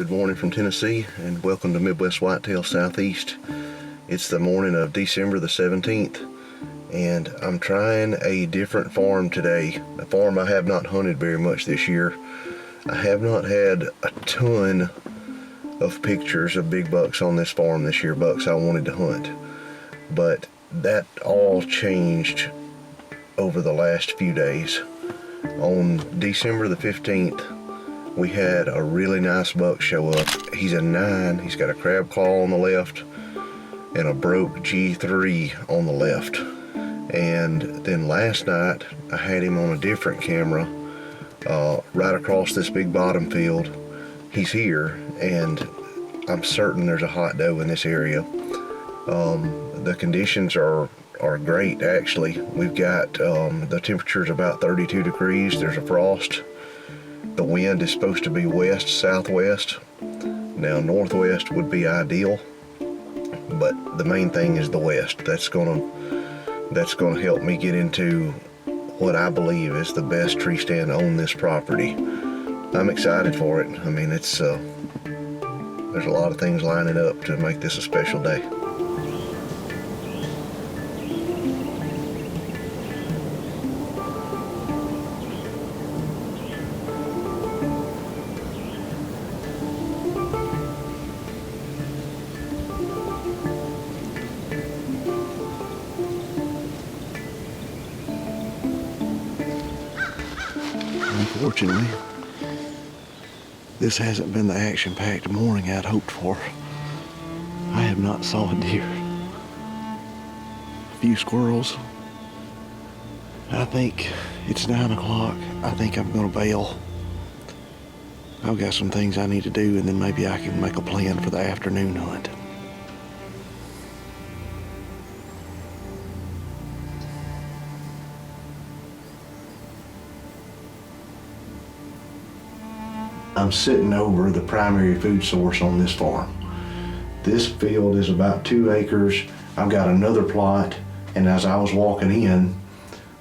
Good morning from Tennessee and welcome to Midwest Whitetail Southeast. It's the morning of December the 17th and I'm trying a different farm today, a farm I have not hunted very much this year. I have not had a ton of pictures of big bucks on this farm this year, bucks I wanted to hunt, but that all changed over the last few days. On December the 15th, we had a really nice buck show up. He's a 9, he's got a crab claw on the left and a broke G3 on the left. And then last night, I had him on a different camera, right across this big bottom field. He's here, and I'm certain there's a hot doe in this area. The conditions are great, actually. We've got, the temperature's about 32 degrees, there's a frost. The wind is supposed to be west-southwest. Now northwest would be ideal, but the main thing is the west. That's gonna help me get into what I believe is the best tree stand on this property. I'm excited for it. I mean, it's there's a lot of things lining up to make this a special day. Unfortunately, this hasn't been the action-packed morning I'd hoped for. I have not saw a deer. A few squirrels. I think it's 9 o'clock. I think I'm gonna bail. I've got some things I need to do, and then maybe I can make a plan for the afternoon hunt. I'm sitting over the primary food source on this farm. This field is about 2 acres. I've got another plot, and as I was walking in,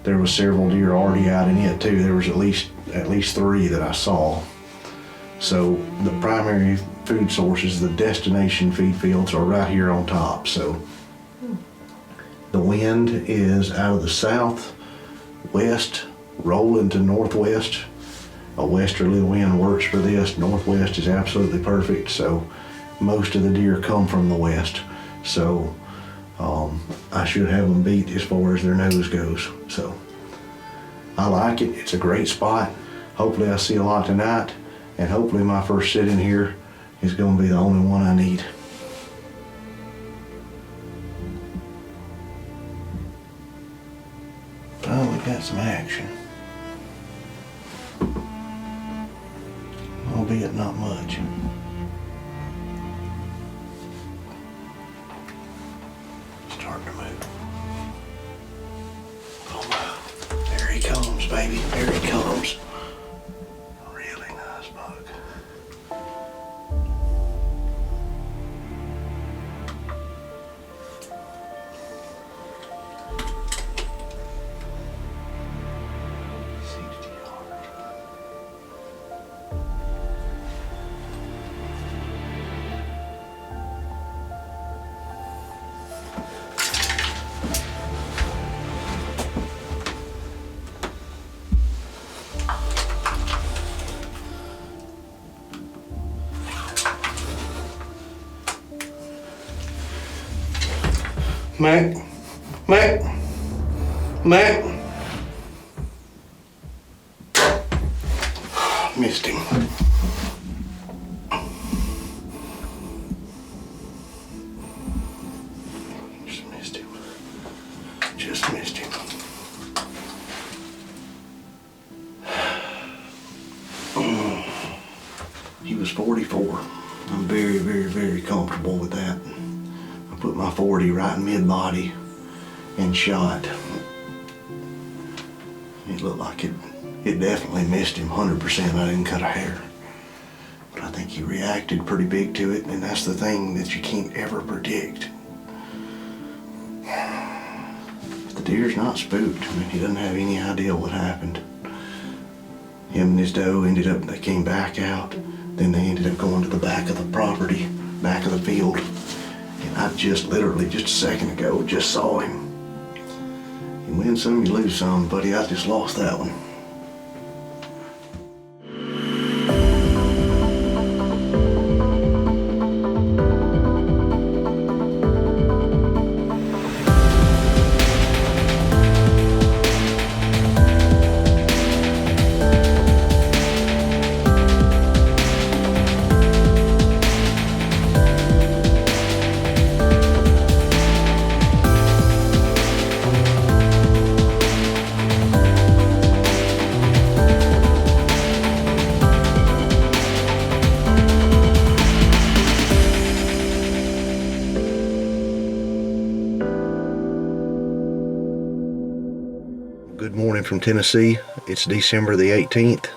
there was several deer already out in it too. There was at least 3 that I saw. So the primary food sources, the destination feed fields, are right here on top. So the wind is out of the southwest, rolling to northwest. A westerly wind works for this. Northwest is absolutely perfect, so most of the deer come from the west. So I should have them beat as far as their nose goes. So I like it. It's a great spot. Hopefully I see a lot tonight, and hopefully my first sit in here is going to be the only one I need. Finally got some action. Albeit not much. Starting to move. Oh wow. There he comes, baby. There he comes. Really nice buck. Mac. Missed him. Just missed him. He was 44. I'm very, very, very comfortable with that. I put my 40 right in mid-body and shot. It looked like it definitely missed him 100%. I didn't cut a hair. But I think he reacted pretty big to it, and that's the thing that you can't ever predict. The deer's not spooked. I mean, he doesn't have any idea what happened. Him and his doe ended up, they came back out, then they ended up going to the back of the property, back of the field. And I just literally, just a second ago, just saw him. You win some, you lose some, buddy. I just lost that one. Good morning from Tennessee. It's December the 18th,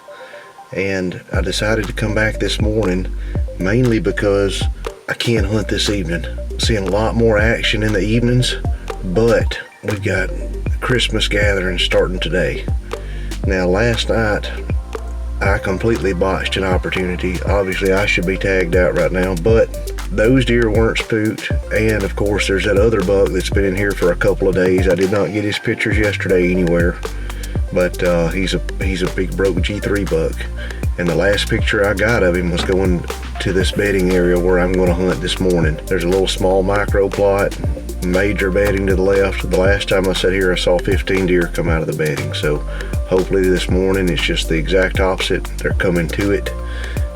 and I decided to come back this morning mainly because I can't hunt this evening. I'm seeing a lot more action in the evenings, but we've got Christmas gatherings starting today. Now, last night I completely botched an opportunity. Obviously I should be tagged out right now, but those deer weren't spooked, and of course there's that other buck that's been in here for a couple of days. I did not get his pictures yesterday anywhere, but he's a big broke G3 buck, and the last picture I got of him was going to this bedding area where I'm going to hunt this morning. There's a little small micro plot, major bedding to the left. The last time I sat here I saw 15 deer come out of the bedding, so hopefully this morning it's just the exact opposite. They're coming to it.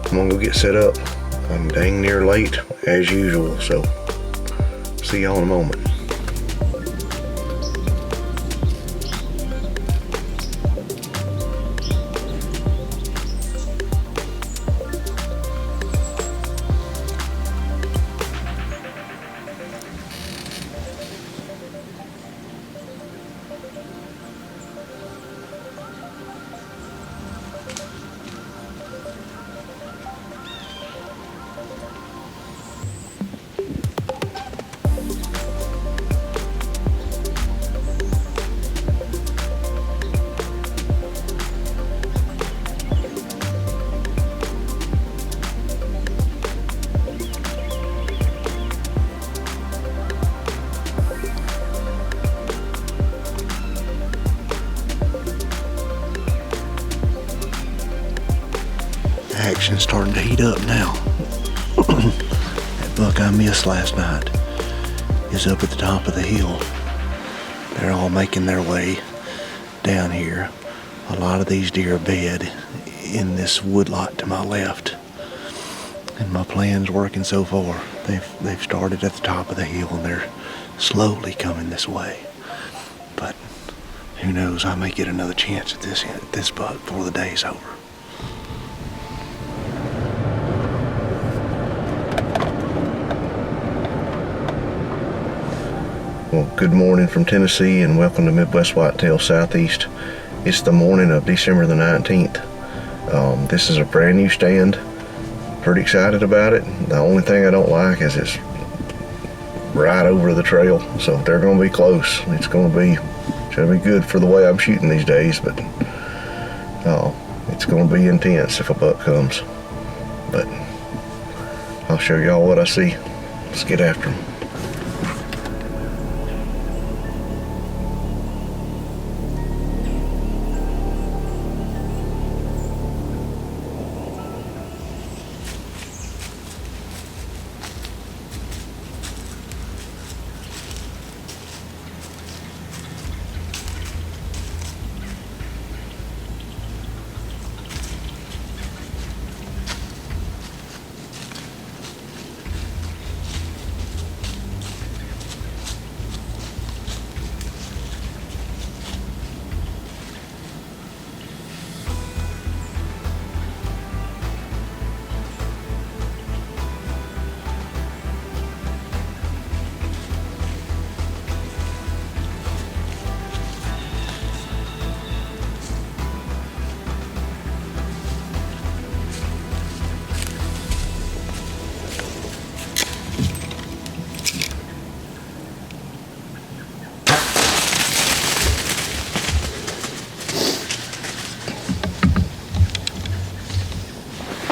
I'm gonna go get set up. I'm dang near late as usual, so see y'all in a moment. Action's starting to heat up now. That buck I missed last night is up at the top of the hill. They're all making their way down here. A lot of these deer bed in this woodlot to my left, and my plan's working so far. They've started at the top of the hill and they're slowly coming this way. But who knows? I may get another chance at this buck before the day's over. Well, good morning from Tennessee and welcome to Midwest Whitetail Southeast. It's the morning of December the 19th. This is a brand new stand. Pretty excited about it. The only thing I don't like is it's right over the trail, so they're going to be close. It's going to be good for the way I'm shooting these days, but it's going to be intense if a buck comes. But I'll show y'all what I see. Let's get after him.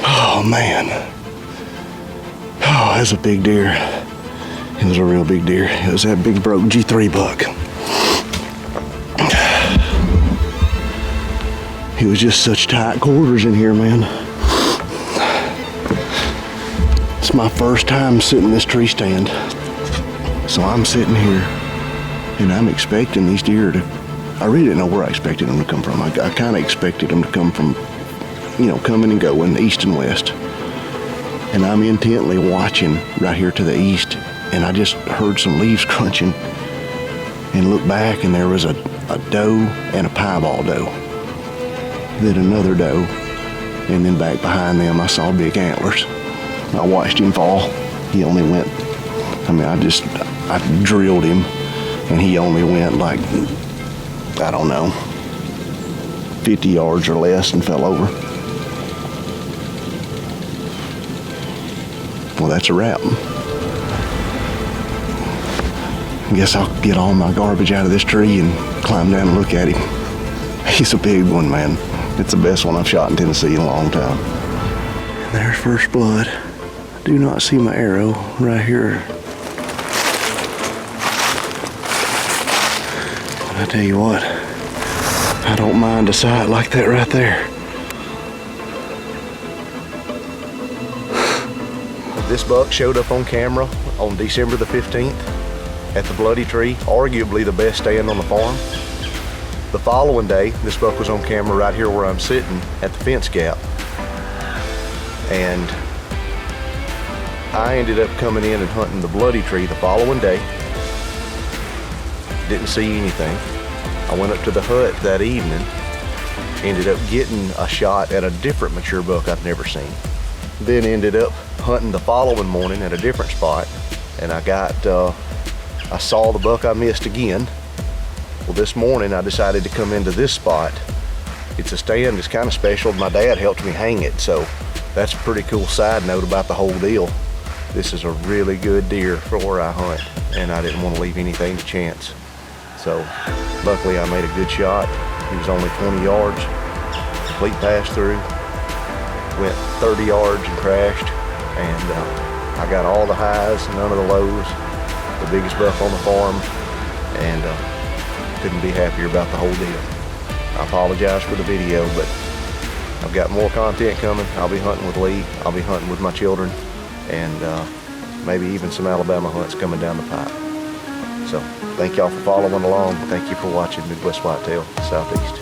Oh man, Oh, that's a big deer. It was a real big deer. It was that big broke G3 buck. It was just such tight quarters in here, man. It's my first time sitting in this tree stand. So I'm sitting here and I'm expecting these deer to, I really didn't know where I expected them to come from. I kind of expected them to come from, you know, coming and going east and west. And I'm intently watching right here to the east, and I just heard some leaves crunching and looked back, and there was a doe and a piebald doe. Then another doe, and then back behind them I saw big antlers. I watched him fall. He only went, I mean, I drilled him, and he only went like, I don't know, 50 yards or less and fell over. Well, that's a wrap. I guess I'll get all my garbage out of this tree and climb down and look at him. He's a big one, man. It's the best one I've shot in Tennessee in a long time. There's first blood. Do not see my arrow right here. I tell you what, I don't mind a sight like that right there. This buck showed up on camera on December the 15th at the Bloody Tree, arguably the best stand on the farm. The following day, this buck was on camera right here where I'm sitting at the fence gap. And I ended up coming in and hunting the Bloody Tree the following day. Didn't see anything. I went up to the hut that evening, ended up getting a shot at a different mature buck I've never seen. Then ended up hunting the following morning at a different spot, and I saw the buck I missed again. Well, this morning I decided to come into this spot. It's a stand that's kind of special. My dad helped me hang it, so that's a pretty cool side note about the whole deal. This is a really good deer for where I hunt, and I didn't want to leave anything to chance. So luckily I made a good shot. He was only 20 yards, complete pass through, went 30 yards and crashed, and I got all the highs, none of the lows, the biggest buck on the farm, and couldn't be happier about the whole deal. I apologize for the video, but I've got more content coming. I'll be hunting with Lee, I'll be hunting with my children, and maybe even some Alabama hunts coming down the pipe. So thank y'all for following along. Thank you for watching Midwest Whitetail Southeast.